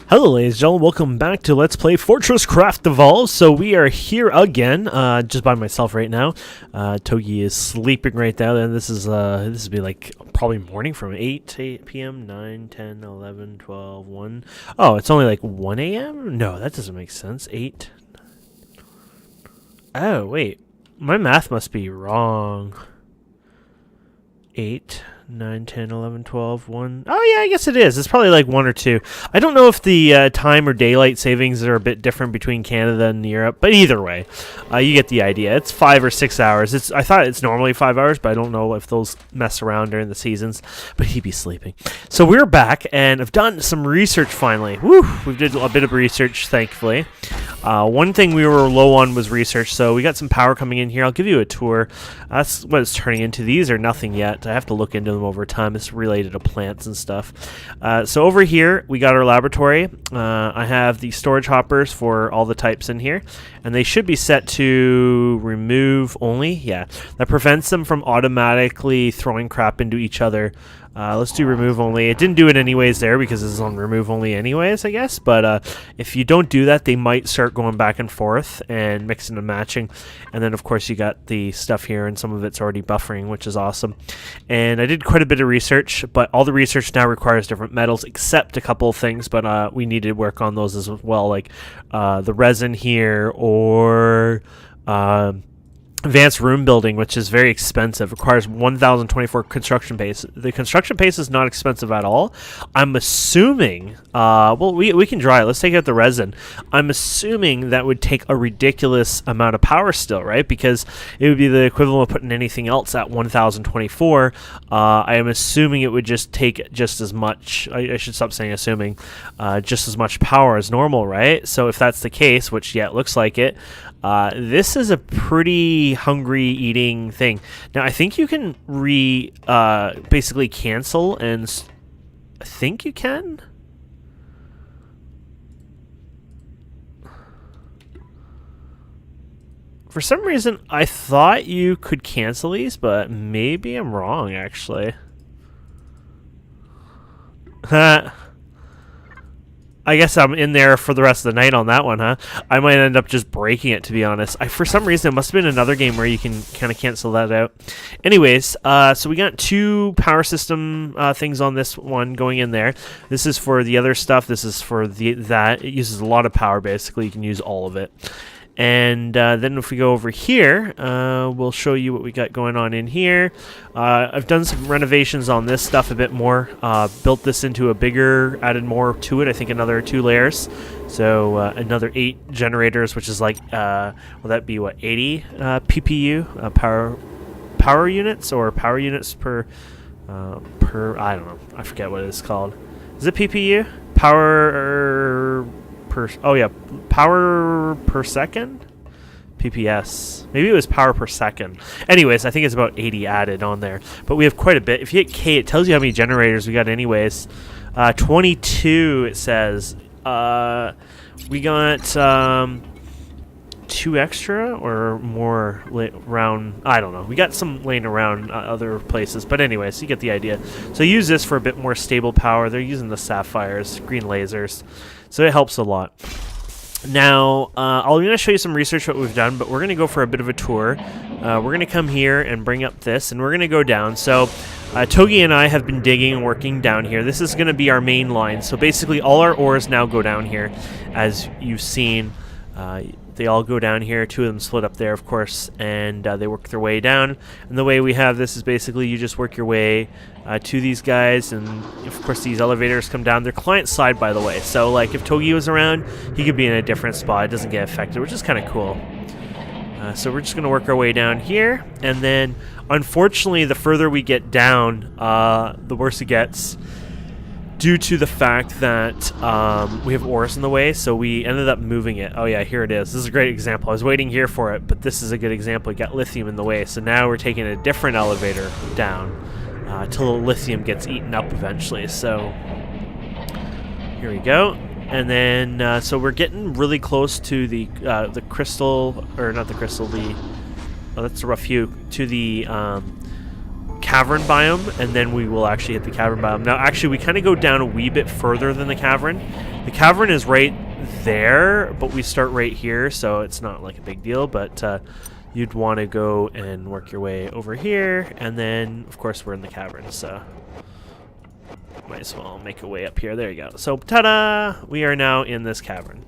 Hello ladies and gentlemen, welcome back to Let's Play FortressCraft Evolved. So we are here again, just by myself right now. Togi is sleeping right now, and this would be like probably morning from 8 p.m., 9, 10, 11, 12, 1. Oh, it's only like 1 a.m.? No, that doesn't make sense. 8. Oh, wait. My math must be wrong. 8, 9, 10, 11, 12, 1. Oh, yeah, I guess it is. It's probably like 1 or 2. I don't know if the time or daylight savings are a bit different between Canada and Europe, but either way, you get the idea. It's 5 or 6 hours. I thought it's normally 5 hours, but I don't know if those mess around during the seasons, but he'd be sleeping. So we're back, and I've done some research finally. Woo! We did a bit of research, thankfully. One thing we were low on was research, so we got some power coming in here. I'll give you a tour. That's what it's turning into. These are nothing yet. I have to look into them over time. It's related to plants and stuff. So over here, we got our laboratory. I have the storage hoppers for all the types in here, and they should be set to remove only. Yeah, that prevents them from automatically throwing crap into each other. Let's do remove only. It didn't do it anyways there because it's on remove only anyways, I guess. But if you don't do that, they might start going back and forth and mixing and matching. And then, of course, you got the stuff here, and some of it's already buffering, which is awesome. And I did quite a bit of research, but all the research now requires different metals, except a couple of things. But we need to work on those as well, like the resin here or... advanced room building, which is very expensive, requires 1,024 construction pace. The construction pace is not expensive at all. I'm assuming, well, we can dry it. Let's take out the resin. I'm assuming that would take a ridiculous amount of power still, right? Because it would be the equivalent of putting anything else at 1,024. I am assuming it would just take just as much, I should stop saying assuming, just as much power as normal, right? So if that's the case, which, yeah, it looks like it, this is a pretty hungry eating thing. Now, I think you can basically cancel, and I think you can. For some reason, I thought you could cancel these, but maybe I'm wrong, actually. I guess I'm in there for the rest of the night on that one, huh? I might end up just breaking it, to be honest. For some reason, it must have been another game where you can kind of cancel that out. Anyways, so we got 2 power system things on this one going in there. This is for the other stuff. This is for that. It uses a lot of power, basically. You can use all of it. And then if we go over here, we'll show you what we got going on in here. I've done some renovations on this stuff a bit more. Built this into a bigger, added more to it. I think another 2 layers. So another 8 generators, which is like, will that be what, 80 PPU power units, or power units per I don't know. I forget what it's called. Is it PPU? Power per second? PPS. Maybe it was power per second. Anyways, I think it's about 80 added on there. But we have quite a bit. If you hit K, it tells you how many generators we got anyways. 22, it says. We got 2 extra or more around. I don't know. We got some laying around other places. But anyways, you get the idea. So use this for a bit more stable power. They're using the sapphires, green lasers. So it helps a lot. Now, I'm going to show you some research what we've done, but we're going to go for a bit of a tour. We're going to come here and bring up this, and we're going to go down. So Togi and I have been digging and working down here. This is going to be our main line. So basically all our ores now go down here, as you've seen. They all go down here. 2 of them split up there, of course, and they work their way down. And the way we have this is basically you just work your way to these guys, and of course these elevators come down. They're client side, by the way, so like if Togi was around, he could be in a different spot. It doesn't get affected, which is kind of cool. So we're just going to work our way down here, and then unfortunately the further we get down, the worse it gets, due to the fact that we have ores in the way, so we ended up moving it. Oh yeah, here it is. This is a great example. I was waiting here for it, but this is a good example. We got lithium in the way, so now we're taking a different elevator down till the lithium gets eaten up eventually. So here we go. And then, so we're getting really close to the crystal, or not the crystal, oh, that's a rough hue, to the cavern biome, and then we will actually hit the cavern biome. Now, actually, we kind of go down a wee bit further than the cavern. The cavern is right there, but we start right here, so it's not like a big deal, but you'd want to go and work your way over here, and then, of course, we're in the cavern, so might as well make a way up here. There you go. So, ta-da! We are now in this cavern.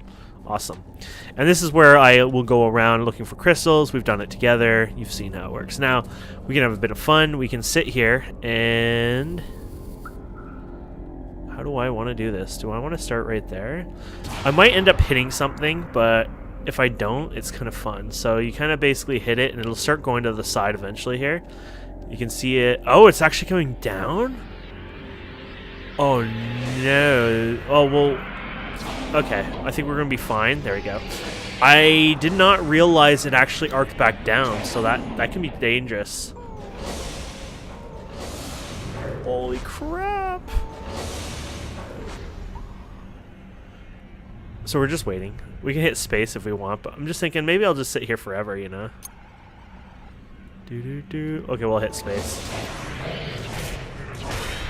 Awesome. And this is where I will go around looking for crystals. We've done it together. You've seen how it works. Now, we can have a bit of fun. We can sit here and... How do I want to do this? Do I want to start right there? I might end up hitting something, but if I don't, it's kind of fun. So you kind of basically hit it, and it'll start going to the side eventually here. You can see it. Oh, it's actually coming down? Oh, no. Oh, well... Okay, I think we're going to be fine. There we go. I did not realize it actually arced back down, so that can be dangerous. Holy crap. So we're just waiting. We can hit space if we want, but I'm just thinking maybe I'll just sit here forever, you know? Okay, we'll hit space.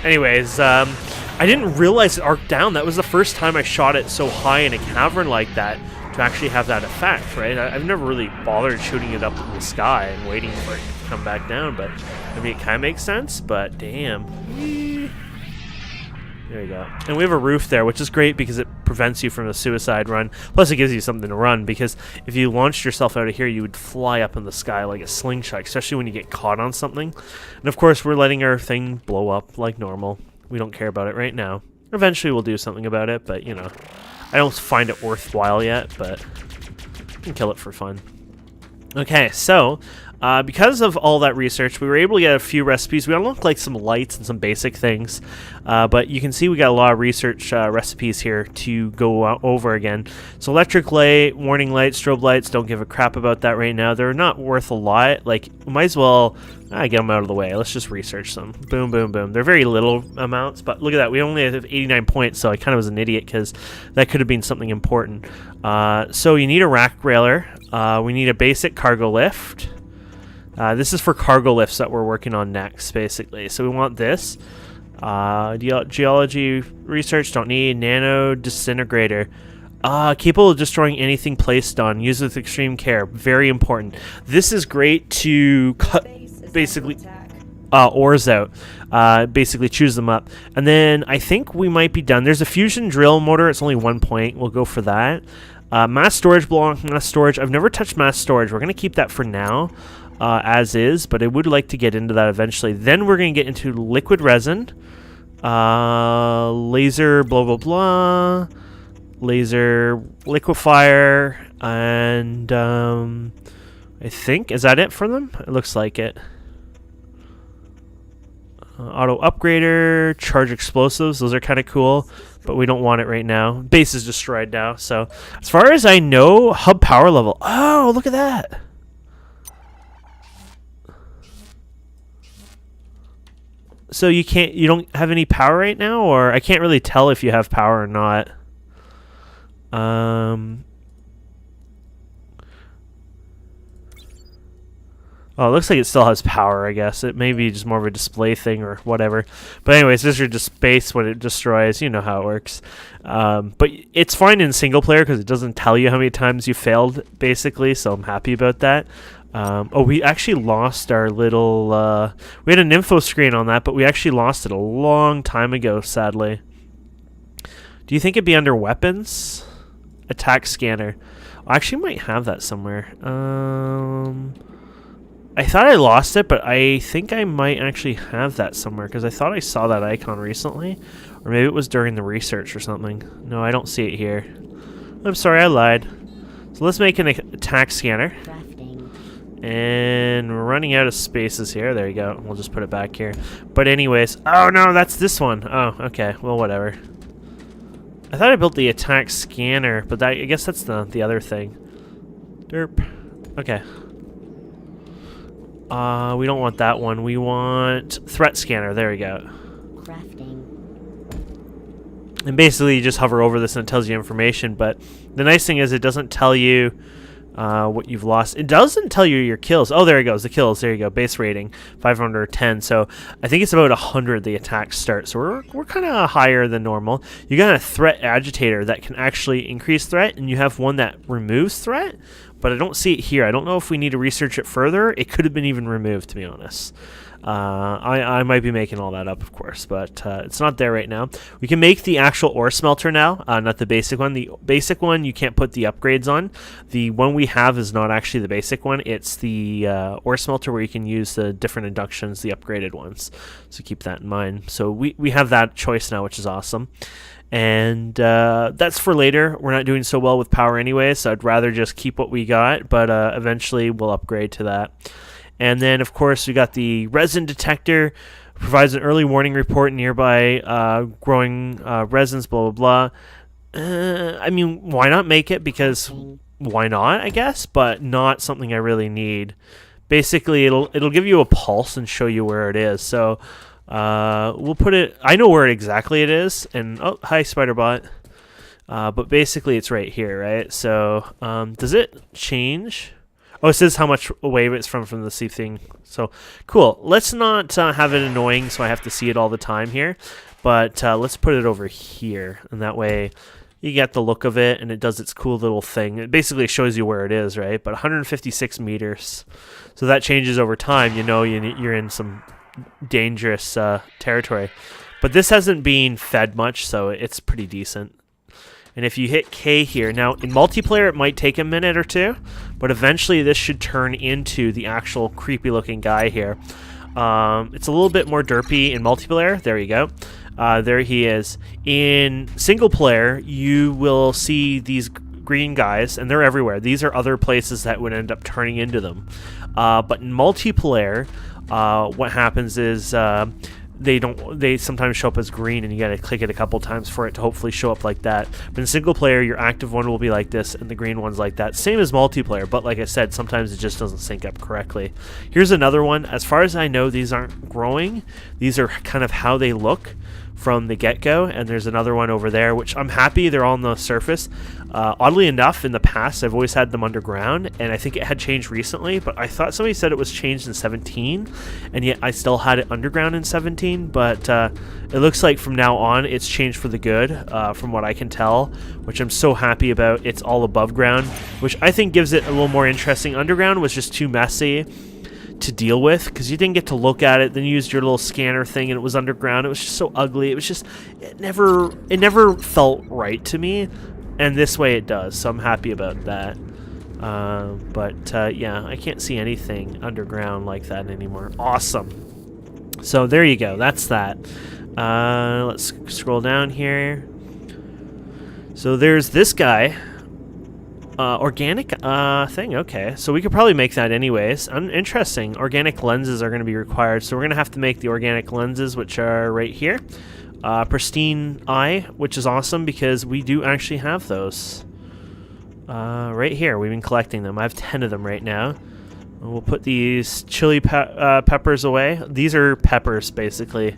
Anyways, I didn't realize it arced down. That was the first time I shot it so high in a cavern like that to actually have that effect, right? I've never really bothered shooting it up in the sky and waiting for it to come back down, but I mean, it kind of makes sense, but damn. There you go. And we have a roof there, which is great because it prevents you from a suicide run. Plus, it gives you something to run, because if you launched yourself out of here, you would fly up in the sky like a slingshot, especially when you get caught on something. And of course, we're letting our thing blow up like normal. We don't care about it right now. Eventually, we'll do something about it, but, you know, I don't find it worthwhile yet, but we can kill it for fun. Okay, so... because of all that research, we were able to get a few recipes. We unlocked like some lights and some basic things, but you can see we got a lot of research recipes here to go over again. So electric light, warning light, strobe lights, don't give a crap about that right now. They're not worth a lot. Like, we might as well get them out of the way. Let's just research them. Boom, boom, boom. They're very little amounts, but look at that. We only have 89 points, so I kind of was an idiot because that could have been something important. So you need a rack railer. We need a basic cargo lift. This is for cargo lifts that we're working on next, basically. So we want this. Geology research, don't need. Nano disintegrator. Capable of destroying anything placed on. Use with extreme care. Very important. This is great to cut, basically, ores out. Basically choose them up. And then I think we might be done. There's a fusion drill motor. It's only 1 point. We'll go for that. Mass storage block, mass storage. I've never touched mass storage. We're going to keep that for now. As is, but I would like to get into that eventually. Then we're going to get into liquid resin, laser blah blah blah, laser liquefier, and I think, is that it for them? It looks like it. Auto upgrader, charge explosives, those are kind of cool, but we don't want it right now. Base is destroyed now, so as far as I know, hub power level. Oh, look at that. So you don't have any power right now, or I can't really tell if you have power or not. Oh, it looks like it still has power, I guess. It may be just more of a display thing or whatever. But anyways, this is just space when it destroys. You know how it works. But it's fine in single player because it doesn't tell you how many times you failed, basically, so I'm happy about that. Oh, we actually lost our little... we had an info screen on that, but we actually lost it a long time ago, sadly. Do you think it'd be under weapons? Attack scanner. I actually might have that somewhere. I thought I lost it, but I think I might actually have that somewhere, because I thought I saw that icon recently. Or maybe it was during the research or something. No, I don't see it here. I'm sorry, I lied. So let's make an attack scanner. And we're running out of spaces here. There you go. We'll just put it back here. But anyways, oh no, that's this one. Oh, okay. Well, whatever. I thought I built the attack scanner, but I guess that's the other thing. Derp. Okay. We don't want that one. We want threat scanner. There we go. Crafting. And basically, you just hover over this and it tells you information. But the nice thing is it doesn't tell you what you've lost. It doesn't tell you your kills. Oh, there it goes. The kills. There you go. Base rating 510. So I think it's about 100 the attacks start. So we're kind of higher than normal. You got a threat agitator that can actually increase threat, and you have one that removes threat. But I don't see it here. I don't know if we need to research it further. It could have been even removed, to be honest. I might be making all that up, of course, but it's not there right now. We can make the actual ore smelter now, not the basic one. The basic one you can't put the upgrades on. The one we have is not actually the basic one. It's the ore smelter where you can use the different inductions, the upgraded ones. So keep that in mind. So we have that choice now, which is awesome. And that's for later. We're not doing so well with power anyway, so I'd rather just keep what we got, but eventually we'll upgrade to that. And then, of course, we got the resin detector. Provides an early warning report nearby growing resins, blah, blah, blah. I mean, why not make it? Because why not, I guess, but not something I really need. Basically, it'll give you a pulse and show you where it is. So we'll put it... I know where exactly it is. And oh, hi, Spiderbot. But basically, it's right here, right? So does it change... Oh, it says how much away it's from the sea thing. So, cool. Let's not have it annoying so I have to see it all the time here. But let's put it over here. And that way you get the look of it and it does its cool little thing. It basically shows you where it is, right? But 156 meters. So that changes over time. You know you're in some dangerous territory. But this hasn't been fed much, so it's pretty decent. And if you hit K here, now in multiplayer it might take a minute or two, but eventually this should turn into the actual creepy looking guy here. It's a little bit more derpy in multiplayer. There you go. There he is. In single player, you will see these green guys, and they're everywhere. These are other places that would end up turning into them. But in multiplayer, what happens is... they sometimes show up as green, and you gotta click it a couple times for it to hopefully show up like that. But in single player, your active one will be like this and the green one's like that. Same as multiplayer, but like I said, sometimes it just doesn't sync up correctly. Here's another one. As far as I know, these aren't growing. These are kind of how they look from the get-go, and there's another one over there, which I'm happy they're on the surface. Oddly enough, in the past, I've always had them underground, and I think it had changed recently, but I thought somebody said it was changed in 17, and yet I still had it underground in 17, but it looks like from now on, it's changed for the good, from what I can tell, which I'm so happy about. It's all above ground, which I think gives it a little more interesting. Underground was just too messy to deal with because you didn't get to look at it. Then you used your little scanner thing and it was underground. It was just so ugly. It was just it never felt right to me, and this way it does, so I'm happy about that. But yeah, I can't see anything underground like that anymore. Awesome. So there you go, that's that. Let's scroll down here. So there's this guy. Organic thing, okay. So we could probably make that anyways. Interesting. Organic lenses are going to be required, so we're going to have to make the organic lenses, which are right here. Pristine eye, which is awesome because we do actually have those. Right here, we've been collecting them. I have 10 of them right now. We'll put these chili peppers away. These are peppers, basically.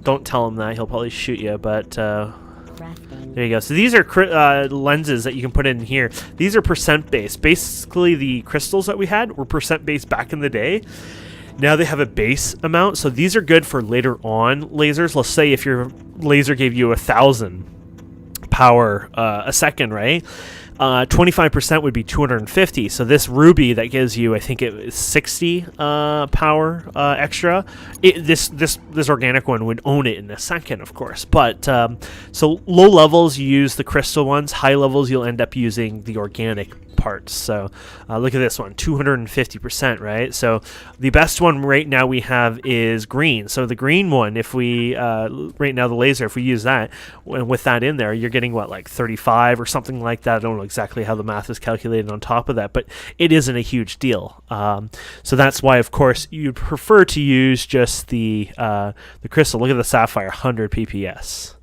Don't tell him that, he'll probably shoot you, but... there you go. So these are lenses that you can put in here. These are percent based. Basically, the crystals that we had were percent based back in the day. Now they have a base amount. So these are good for later on lasers. Let's say if your laser gave you 1,000 power a second, right? 25% would be 250. So this ruby that gives you, I think it is 60 power extra. This organic one would own it in a second, of course. But so low levels you use the crystal ones. High levels you'll end up using the organic parts. So look at this one, 250%, right? So the best one right now we have is green. So the green one, if we right now the laser, if we use that with that in there, you're getting what, like 35 or something like that. I don't know exactly how the math is calculated on top of that, but it isn't a huge deal. So that's why, of course, you'd prefer to use just the crystal. Look at the sapphire, 100 PPS.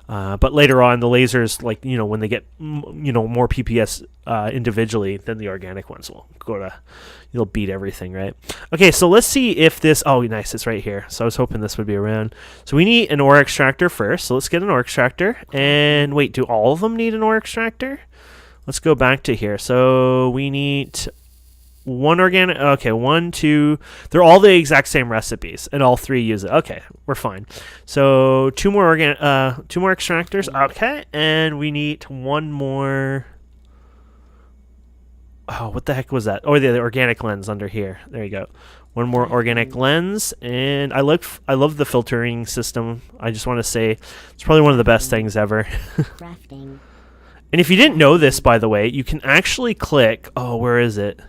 But later on, the lasers, like, you know, when they get, you know, more PPS individually, then the organic ones will go to, you'll beat everything, right? Okay, so let's see if this, oh, nice, it's right here. So I was hoping this would be around. So we need an ore extractor first. So let's get an ore extractor. And wait, do all of them need an ore extractor? Let's go back to here. So we need one organic. Okay, 1, 2. They're all the exact same recipes, and all 3 use it. Okay, we're fine. So 2 more 2 more extractors. Okay, and we need 1 more. Oh, what the heck was that? Oh, the organic lens under here. There you go. 1 more organic lens, and I love the filtering system. I just want to say it's probably one of the best things ever. And if you didn't know this, by the way, you can actually click, oh, where is it?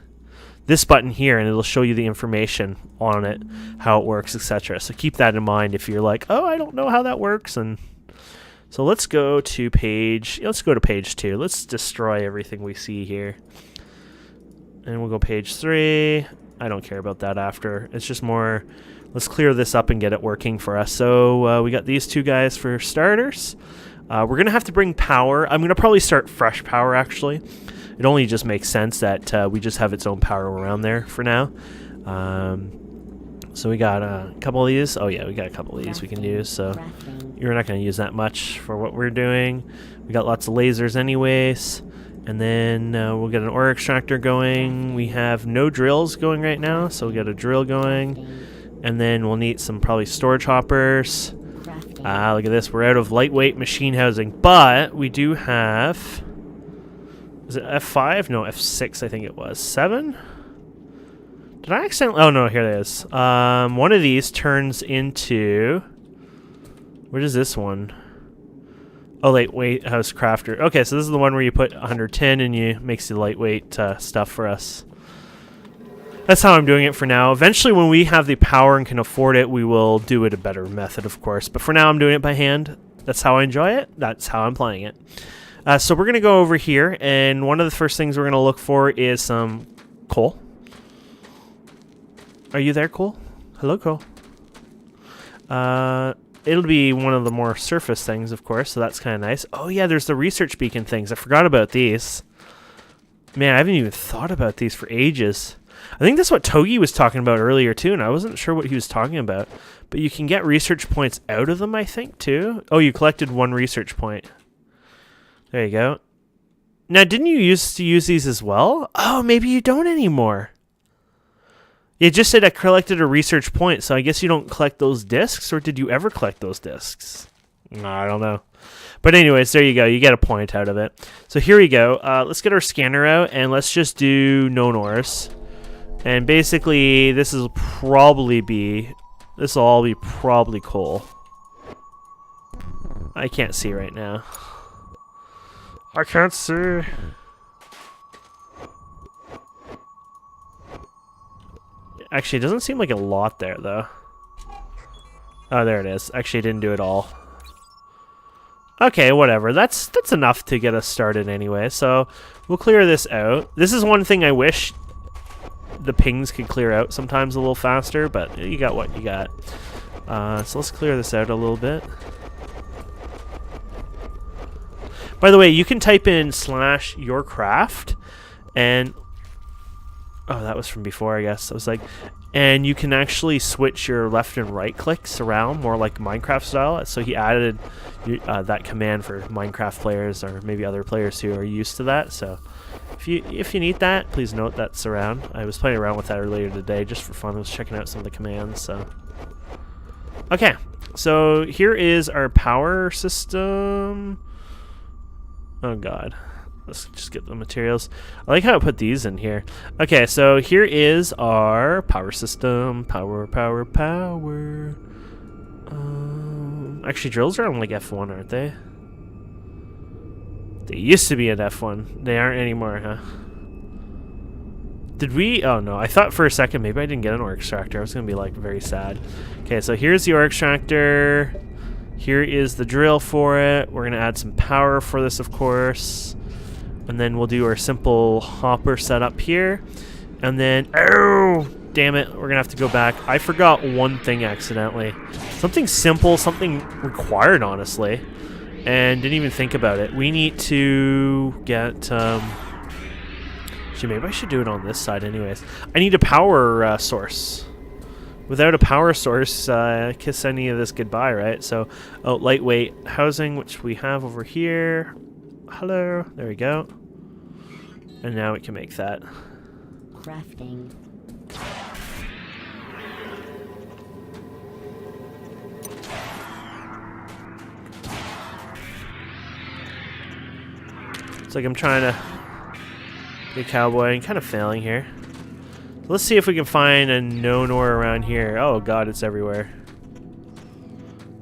This button here, and it'll show you the information on it, how it works, etc. So keep that in mind if you're like, oh, I don't know how that works. And so let's go to page 2. Let's destroy everything we see here. And we'll go page 3. I don't care about that after. It's just more, let's clear this up and get it working for us. So we got these 2 guys for starters. We're going to have to bring power. I'm going to probably start fresh power, actually. It only just makes sense that we just have its own power around there for now. So we got a couple of these. Oh, yeah, we got a couple of these we can use. So you're not going to use that much for what we're doing. We got lots of lasers anyways. And then we'll get an ore extractor going. We have no drills going right now, so we'll get a drill going. And then we'll need some probably storage hoppers. Look at this. We're out of lightweight machine housing, but we do have... Is it F5? No, F6 I think it was. 7? Did I accidentally... Oh, no, here it is. One of these turns into... Where does this one... Oh, lightweight house crafter. Okay, so this is the one where you put 110 and you makes the lightweight stuff for us. That's how I'm doing it for now. Eventually, when we have the power and can afford it, we will do it a better method, of course. But for now, I'm doing it by hand. That's how I enjoy it. That's how I'm playing it. So we're going to go over here, and one of the first things we're going to look for is some coal. Are you there, Cole? Hello, Cole. It'll be one of the more surface things, of course, so that's kind of nice. Oh, yeah, there's the research beacon things. I forgot about these. Man, I haven't even thought about these for ages. I think that's what Togi was talking about earlier, too, and I wasn't sure what he was talking about. But you can get research points out of them, I think, too. Oh, you collected 1 research point. There you go. Now, didn't you used to use these as well? Oh, maybe you don't anymore. It just said I collected a research point, so I guess you don't collect those discs, or did you ever collect those discs? I don't know. But anyways, there you go. You get a point out of it. So here we go. Let's get our scanner out, and let's just do known ores. And basically, this will all be probably coal. I can't see right now. I can't see. Actually, it doesn't seem like a lot there, though. Oh, there it is. Actually, it didn't do it all. Okay, whatever. That's enough to get us started anyway. So we'll clear this out. This is one thing I wish the pings could clear out sometimes a little faster, but you got what you got. So let's clear this out a little bit. By the way, you can type in /yourcraft and... Oh, that was from before, I guess. I was like... And you can actually switch your left and right clicks around, more like Minecraft style. So he added that command for Minecraft players, or maybe other players who are used to that. So if you need that, please note that's around. I was playing around with that earlier today, just for fun. I was checking out some of the commands. So okay, so here is our power system. Oh God. Let's just get the materials. I like how I put these in here. Okay, so here is our power system. Power. Actually, drills are on like F1, aren't they? They used to be an F1. They aren't anymore, huh? Did we? Oh no, I thought for a second maybe I didn't get an ore extractor. I was going to be like very sad. Okay, so here's the ore extractor. Here is the drill for it. We're going to add some power for this, of course. And then we'll do our simple hopper setup here. And then, oh, damn it, we're going to have to go back. I forgot one thing accidentally. Something simple, something required, honestly. And didn't even think about it. We need to get, actually, maybe I should do it on this side anyways. I need a power source. Without a power source, kiss any of this goodbye, right? So, lightweight housing, which we have over here. Hello, there we go. And now we can make that. Crafting. It's like I'm trying to be a cowboy and kind of failing here. So let's see if we can find a known ore around here. Oh god, it's everywhere.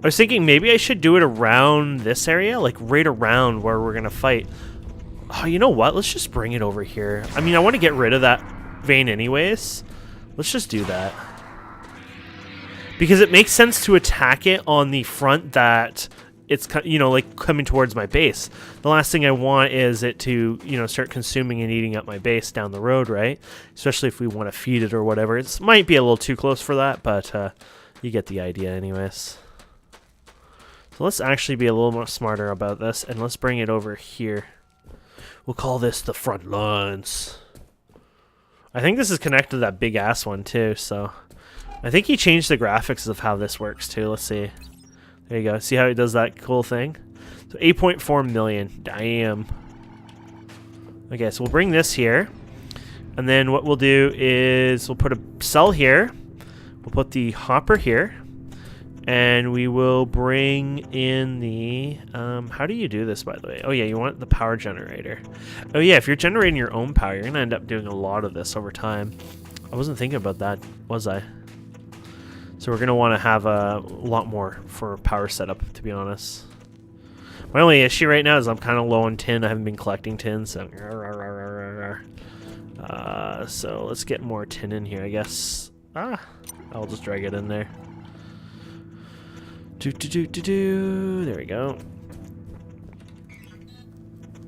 I was thinking maybe I should do it around this area, like right around where we're gonna fight. Oh, you know what? Let's just bring it over here. I mean, I want to get rid of that vein anyways. Let's just do that. Because it makes sense to attack it on the front that it's, you know, like coming towards my base. The last thing I want is it to, you know, start consuming and eating up my base down the road, right? Especially if we want to feed it or whatever. It might be a little too close for that, but you get the idea anyways. So let's actually be a little more smarter about this, and let's bring it over here. We'll call this the front lines. I think this is connected to that big ass one too, so I think he changed the graphics of how this works too. Let's see. There you go. See how he does that cool thing? So 8.4 million. Damn. Okay, so we'll bring this here. And then what we'll do is we'll put a cell here. We'll put the hopper here. And we will bring in the, how do you do this, by the way? Oh yeah, you want the power generator. Oh yeah, if you're generating your own power, you're gonna end up doing a lot of this over time. I wasn't thinking about that, was I? So we're gonna want to have a lot more for power setup, to be honest. My only issue right now is I'm kind of low on tin. I haven't been collecting tin, so so let's get more tin in here, I guess. I'll just drag it in there. There we go.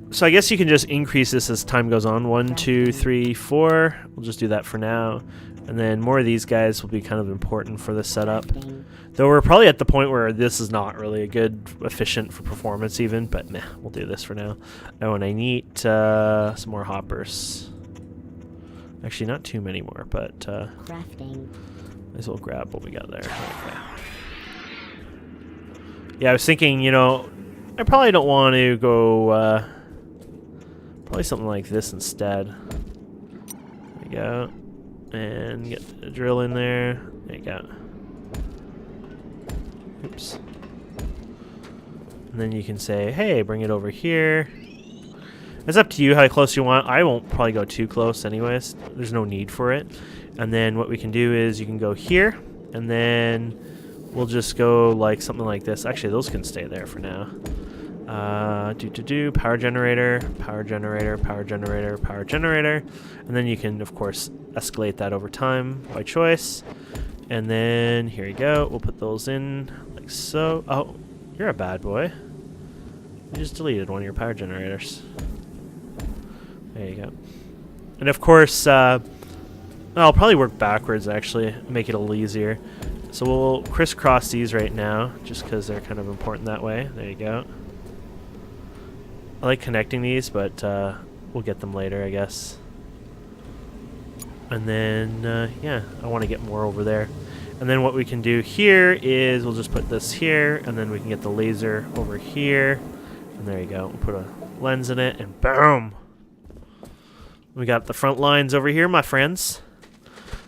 So I guess you can just increase this as time goes on. 1, 2, 3, 4. We'll just do that for now. And then more of these guys will be kind of important for the setup. Though we're probably at the point where this is not really a good, efficient for performance even. But nah, we'll do this for now. Oh, and I need some more hoppers. Actually, not too many more, but Crafting. might as well grab what we got there. Okay. Yeah, I was thinking, you know, I probably don't want to go, probably something like this instead. There you go. And get the drill in there. There you go. Oops. And then you can say, hey, bring it over here. It's up to you how close you want. I won't probably go too close anyways. There's no need for it. And then what we can do is you can go here, and then we'll just go like something like this. Actually, those can stay there for now. Power generator, power generator, power generator, power generator. And then you can, of course, escalate that over time by choice. And then here you go. We'll put those in like so. Oh, you're a bad boy. You just deleted one of your power generators. There you go. And of course, I'll probably work backwards actually, make it a little easier. So we'll crisscross these right now, just because they're kind of important that way. There you go. I like connecting these, but we'll get them later, I guess. And then, yeah, I want to get more over there. And then what we can do here is we'll just put this here, and then we can get the laser over here. And there you go. We'll put a lens in it, and boom! We got the front lines over here, my friends.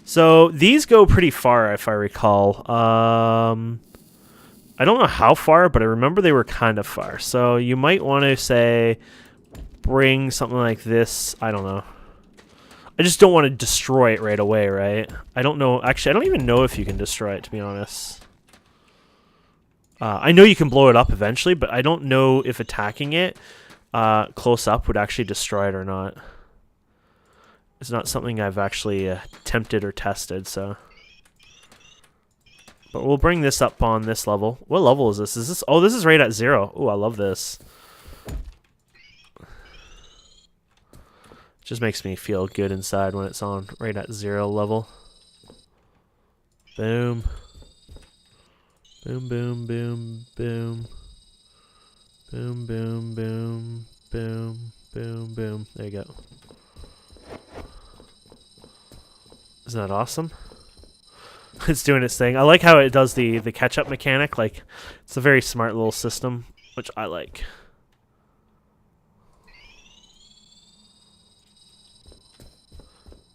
So these go pretty far, if I recall. I don't know how far, but I remember they were kind of far. So you might want to say, bring something like this. I don't know. I just don't want to destroy it right away, right? I don't know. Actually, I don't even know if you can destroy it, to be honest. I know you can blow it up eventually, but I don't know if attacking it close up would actually destroy it or not. It's not something I've actually attempted or tested, so. But we'll bring this up on this level. What level is this? Is this? Oh, this is right at 0. Oh, I love this. Just makes me feel good inside when it's on right at 0 level. Boom. Boom, boom, boom, boom. Boom, boom, boom, boom, boom, boom. There you go. Isn't that awesome? It's doing its thing. I like how it does the catch-up mechanic. Like, it's a very smart little system, which I like.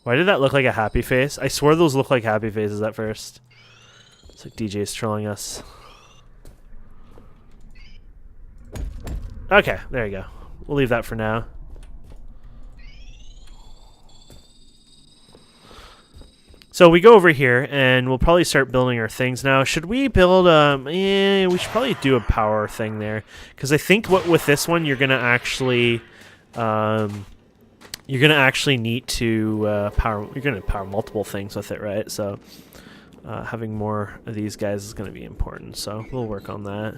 Why did that look like a happy face? I swore those looked like happy faces at first. It's like DJ's trolling us. Okay, there you go. We'll leave that for now. So we go over here, and we'll probably start building our things now. Should we build? We should probably do a power thing there, because I think with this one you're gonna actually, need to power. You're gonna power multiple things with it, right? So having more of these guys is gonna be important. So we'll work on that.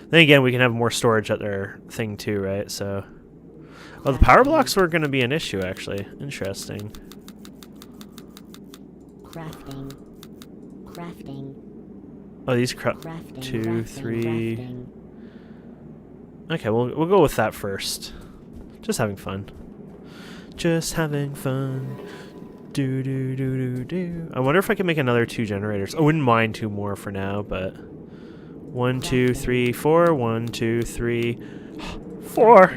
Then again, we can have more storage at their thing too, right? So, oh, the power blocks were gonna be an issue actually. Interesting. Crafting. Crafting. Oh, these Crafting. 2, Crafting, 3. crafting. Okay, we'll go with that first. Just having fun. Just having fun. Do do do do do. I wonder if I can make another 2 generators. I wouldn't mind 2 more for now, but 1, 2, 3, 4. 1, 2, 3, 4.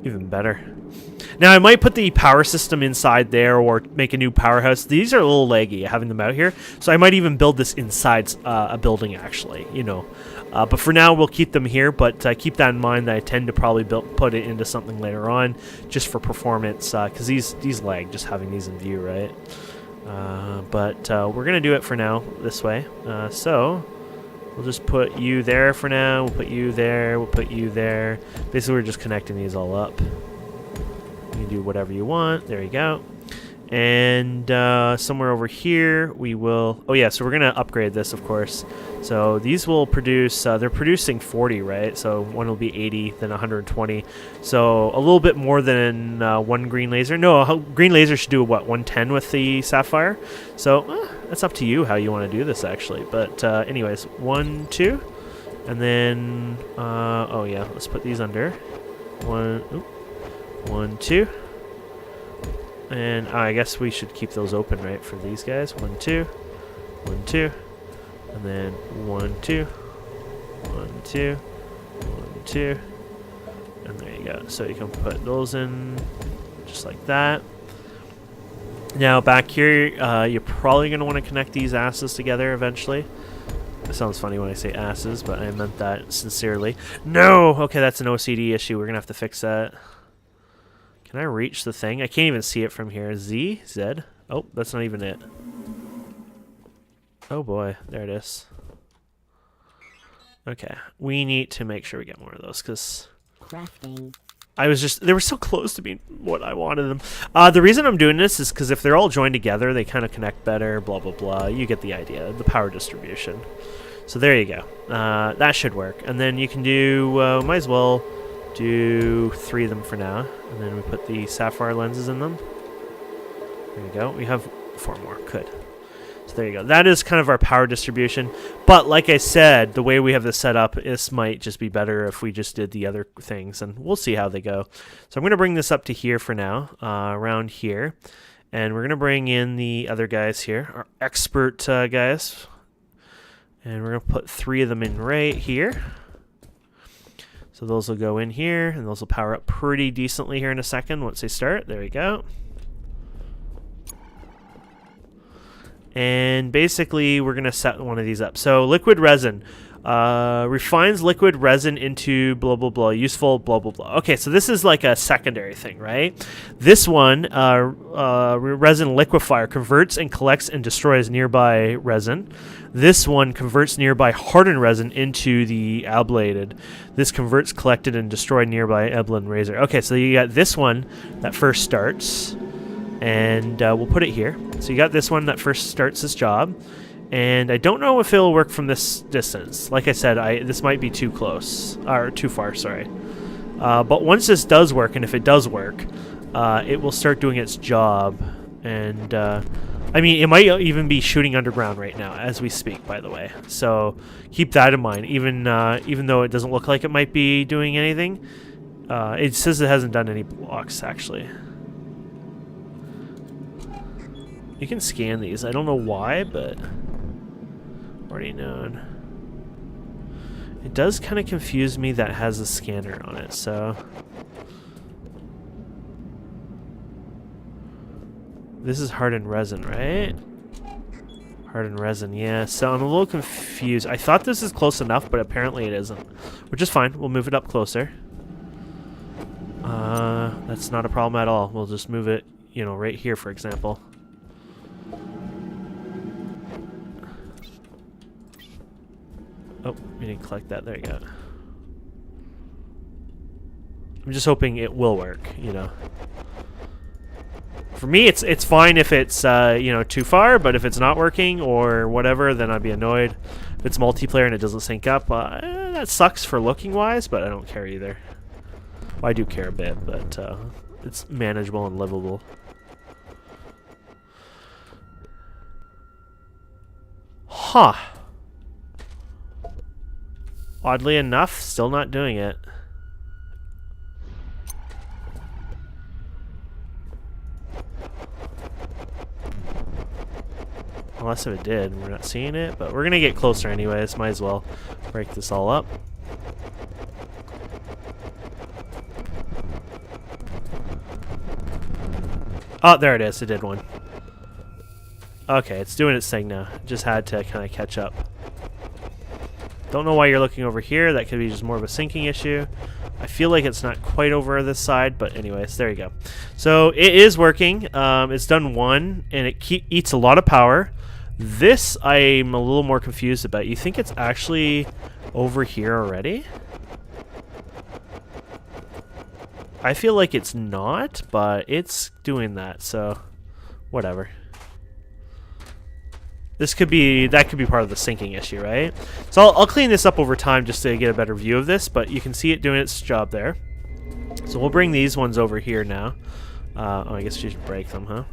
Even better. Now, I might put the power system inside there or make a new powerhouse. These are a little laggy, having them out here. So I might even build this inside a building, actually, you know. But for now, we'll keep them here. But keep that in mind that I tend to probably put it into something later on just for performance. Because these lag just having these in view, right? But we're going to do it for now this way. So we'll just put you there for now. We'll put you there. We'll put you there. Basically, we're just connecting these all up. You can do whatever you want. There you go. And somewhere over here, we will... Oh, yeah, so we're going to upgrade this, of course. So these will produce... they're producing 40, right? So one will be 80, then 120. So a little bit more than one green laser. No, green laser should do, what, 110 with the sapphire? So that's up to you how you want to do this, actually. But anyways, 1, 2. And then... oh, yeah, let's put these under. 1, 2. And I guess we should keep those open, right, for these guys. 1, 2. 1, 2. And then 1, 2. 1, 2. 1, 2. And there you go. So you can put those in just like that. Now back here, you're probably going to want to connect these asses together eventually. It sounds funny when I say asses, but I meant that sincerely. No! Okay, that's an OCD issue. We're going to have to fix that. Can I reach the thing? I can't even see it from here. Z? Z? Oh, that's not even it. Oh boy, there it is. Okay, we need to make sure we get more of those, because... Crafting. They were so close to being what I wanted them. The reason I'm doing this is because if they're all joined together, they kind of connect better, blah, blah, blah. You get the idea, the power distribution. So there you go. That should work. And then you can do, might as well do 3 of them for now. And then we put the sapphire lenses in them. There you go. We have 4 more. Good. So there you go. That is kind of our power distribution. But like I said, the way we have this set up, this might just be better if we just did the other things. And we'll see how they go. So I'm going to bring this up to here for now, around here. And we're going to bring in the other guys here, our expert guys. And we're going to put 3 of them in right here. So those will go in here, and those will power up pretty decently here in a second once they start. There we go. And basically, we're going to set one of these up. So liquid resin. Refines liquid resin into blah, blah, blah. Useful, blah, blah, blah. Okay, so this is like a secondary thing, right? This one, resin liquefier, converts and collects and destroys nearby resin. This one converts nearby hardened resin into the ablated. This converts collected and destroyed nearby ebon razor. Okay, so you got this one that first starts, and we'll put it here. So you got this one that first starts this job, and I don't know if it'll work from this distance. Like I said, this might be too close, or too far, sorry. But once this does work, and if it does work, it will start doing its job, and I mean, it might even be shooting underground right now as we speak, by the way. So keep that in mind. Even though it doesn't look like it might be doing anything, it says it hasn't done any blocks, actually. You can scan these. I don't know why, but already known. It does kind of confuse me that it has a scanner on it, so... This is hardened resin, right? Hardened resin, yeah. So I'm a little confused. I thought this is close enough, but apparently it isn't. Which is fine. We'll move it up closer. That's not a problem at all. We'll just move it, you know, right here, for example. Oh, we didn't collect that. There you go. I'm just hoping it will work, you know. For me, it's fine if it's you know, too far, but if it's not working or whatever, then I'd be annoyed. If it's multiplayer and it doesn't sync up, that sucks for looking wise, but I don't care either. Well, I do care a bit, but it's manageable and livable. Huh. Oddly enough, still not doing it. Unless if it did, we're not seeing it, but we're gonna get closer anyways. Might as well break this all up. Oh, there it is. It did one. Okay, it's doing its thing now. Just had to kind of catch up. Don't know why you're looking over here. That could be just more of a syncing issue. I feel like it's not quite over this side, but anyways, there you go. So it is working. It's done one, and it eats a lot of power. This I'm a little more confused about. You think it's actually over here already? I feel like it's not, but it's doing that, so whatever. This could be, that could be part of the syncing issue, right? So I'll clean this up over time just to get a better view of this, but you can see it doing its job there. So we'll bring these ones over here now. Oh, I guess you should break them, huh?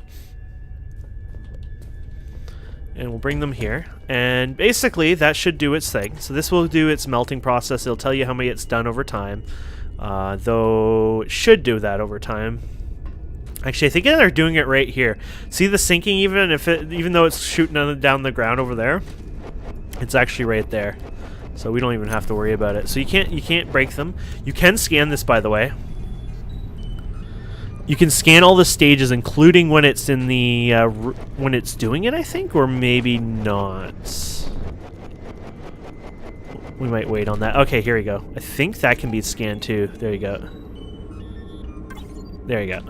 And we'll bring them here. And basically, that should do its thing. So this will do its melting process. It'll tell you how many it's done over time. Though it should do that over time. Actually, I think they're doing it right here. See the sinking, even though it's shooting down the ground over there, it's actually right there. So we don't even have to worry about it. So you can't break them. You can scan this, by the way. You can scan all the stages, including when it's in the when it's doing it, I think, or maybe not. We might wait on that. Okay, here we go. I think that can be scanned too. There you go. There you go.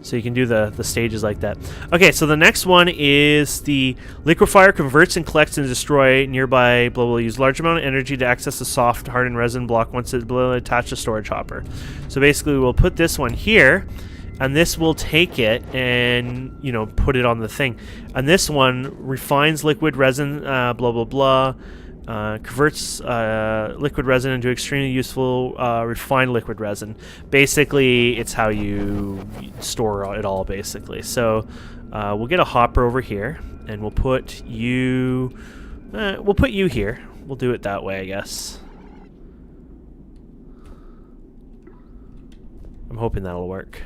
So you can do the stages like that. Okay, so the next one is the liquefier converts and collects and destroy nearby blah blah. Use large amount of energy to access the soft hardened resin block once it's attached to storage hopper. So basically, we'll put this one here, and this will take it and, you know, put it on the thing. And this one refines liquid resin, blah blah blah. Converts liquid resin into extremely useful refined liquid resin. Basically, it's how you store it all, basically. So we'll get a hopper over here, and we'll put you here. We'll do it that way, I guess. I'm hoping that'll work.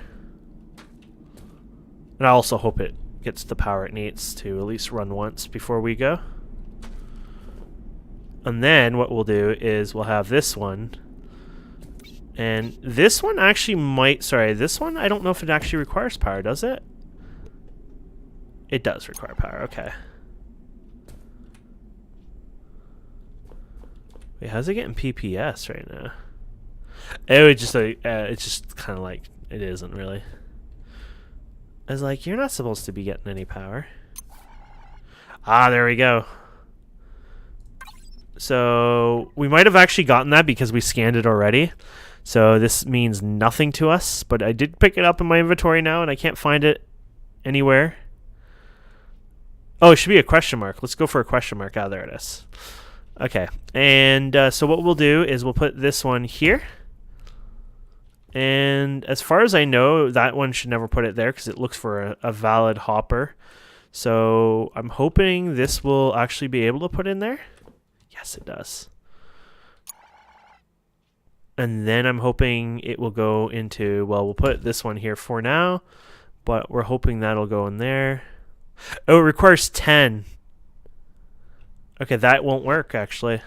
And I also hope it gets the power it needs to at least run once before we go. And then what we'll do is we'll have this one. And this one actually might... Sorry, this one, I don't know if it actually requires power, does it? It does require power, okay. Wait, how's it getting PPS right now? It's just kind of like... It isn't really. I was like, you're not supposed to be getting any power. Ah, there we go. So we might have actually gotten that because we scanned it already. So this means nothing to us, but I did pick it up in my inventory now, and I can't find it anywhere. Oh, it should be a question mark. Let's go for a question mark. Ah, there it is. Okay, and so what we'll do is we'll put this one here. And as far as I know, that one should never put it there because it looks for a valid hopper. So I'm hoping this will actually be able to put in there. Yes, it does. And then I'm hoping it will go into, well, we'll put this one here for now, but we're hoping that'll go in there. Oh, it requires 10. Okay, that won't work, actually.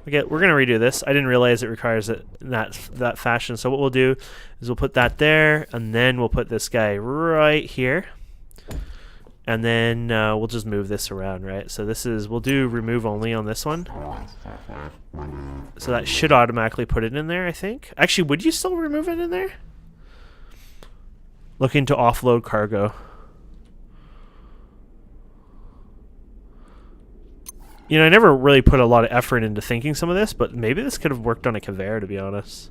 Okay, we're gonna redo this. I didn't realize it requires it in that fashion. So what we'll do is we'll put that there, and then we'll put this guy right here, and then we'll just move this around, right? So this is, we'll do remove only on this one. So that should automatically put it in there, I think. Actually, would you still remove it in there? Looking to offload cargo. You know, I never really put a lot of effort into thinking some of this, but maybe this could have worked on a conveyor, to be honest.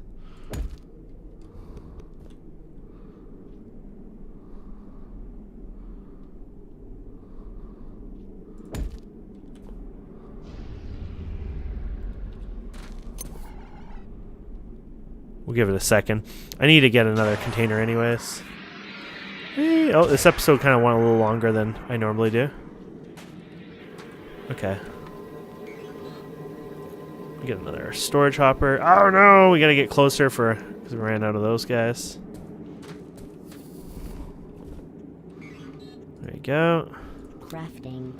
We'll give it a second. I need to get another container anyways. Oh, this episode kind of went a little longer than I normally do. Okay. Get another storage hopper. Oh no, we gotta get closer because we ran out of those guys. There you go. Crafting.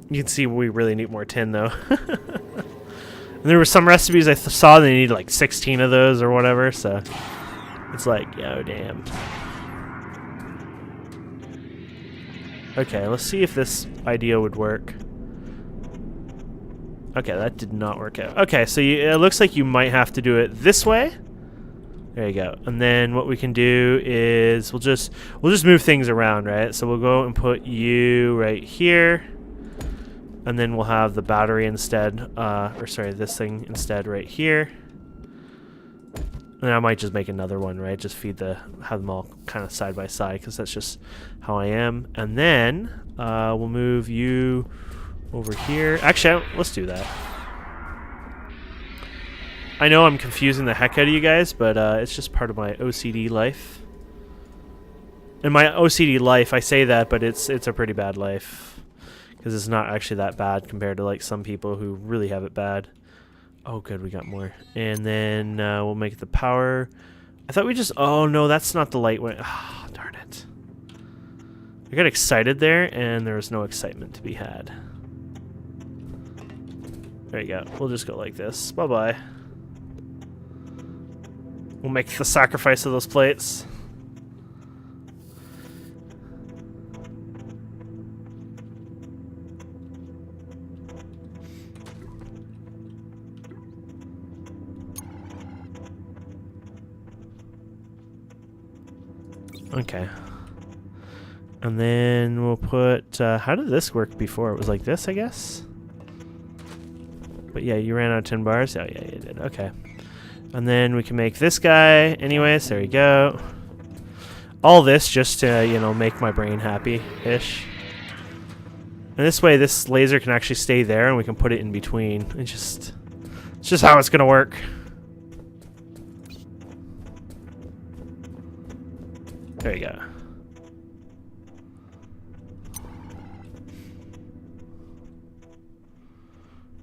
You can see we really need more tin though. And there were some recipes I saw they need like 16 of those or whatever, so it's like, yo, damn. Okay, let's see if this idea would work. Okay, that did not work out. Okay, so it looks like you might have to do it this way. There you go. And then what we can do is we'll just move things around, right? So we'll go and put you right here. And then we'll have the battery instead, or sorry, this thing instead right here. And I might just make another one, right? Just have them all kind of side by side, because that's just how I am. And then we'll move you over here. Actually, let's do that. I know I'm confusing the heck out of you guys, but it's just part of my OCD life. In my OCD life, I say that, but it's a pretty bad life. Because it's not actually that bad compared to like some people who really have it bad. Oh, good, we got more. And then we'll make the power. I thought we just... Oh, no, that's not the light one. Oh, darn it. I got excited there, and there was no excitement to be had. There you go. We'll just go like this. Bye-bye. We'll make the sacrifice of those plates. Okay. And then we'll put... how did this work before? It was like this, I guess? But yeah, you ran out of 10 bars? Oh, yeah, you did. Okay. And then we can make this guy. Anyways, there you go. All this just to, you know, make my brain happy-ish. And this way, this laser can actually stay there, and we can put it in between. It's just how it's going to work. There you go.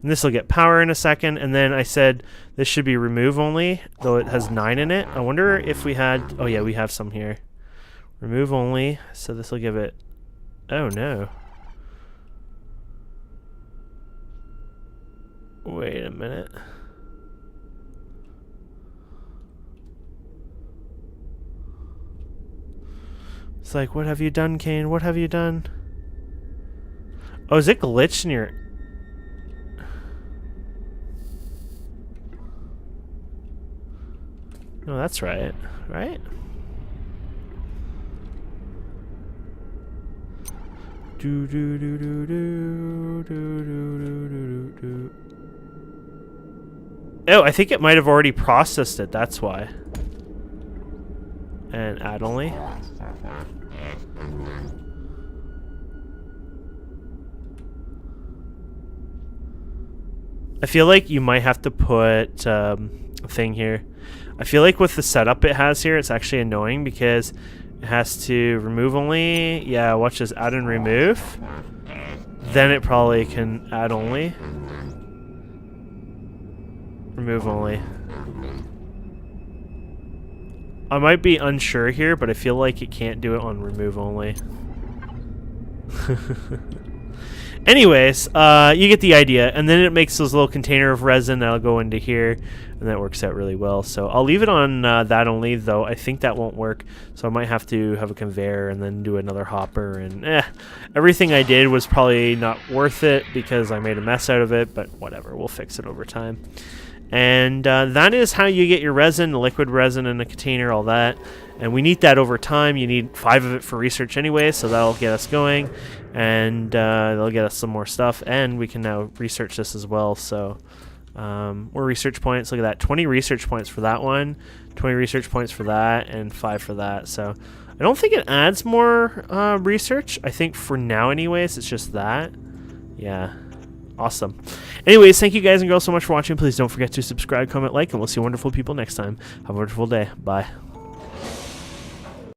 And this will get power in a second, and then I said this should be remove only, though it has 9 in it. I wonder if we had... Oh yeah, we have some here. Remove only, so this will give it... Oh no. Wait a minute. It's like, what have you done, Kane? What have you done? Oh, is it glitched in your... No, that's right. Right? Do do do do do do do do do do. Oh, I think it might have already processed it. That's why. And add only. I feel like you might have to put a thing here. I feel like with the setup it has here, it's actually annoying because it has to remove only. Yeah, watch this, add and remove. Then it probably can add only. Remove only. I might be unsure here, but I feel like it can't do it on remove only. Anyways, you get the idea, and then it makes this little container of resin that'll go into here, and that works out really well. So I'll leave it on that only, though I think that won't work, so I might have to have a conveyor and then do another hopper, and everything I did was probably not worth it because I made a mess out of it, but whatever, we'll fix it over time. And that is how you get your resin, the liquid resin in a container, all that. And we need that over time. You need 5 of it for research anyway, so that'll get us going. And they'll get us some more stuff. And we can now research this as well. So more research points. Look at that. 20 research points for that one. 20 research points for that. And 5 for that. So I don't think it adds more research. I think for now anyways, it's just that. Yeah. Awesome. Anyways, thank you guys and girls so much for watching. Please don't forget to subscribe, comment, like, and we'll see wonderful people next time. Have a wonderful day. Bye.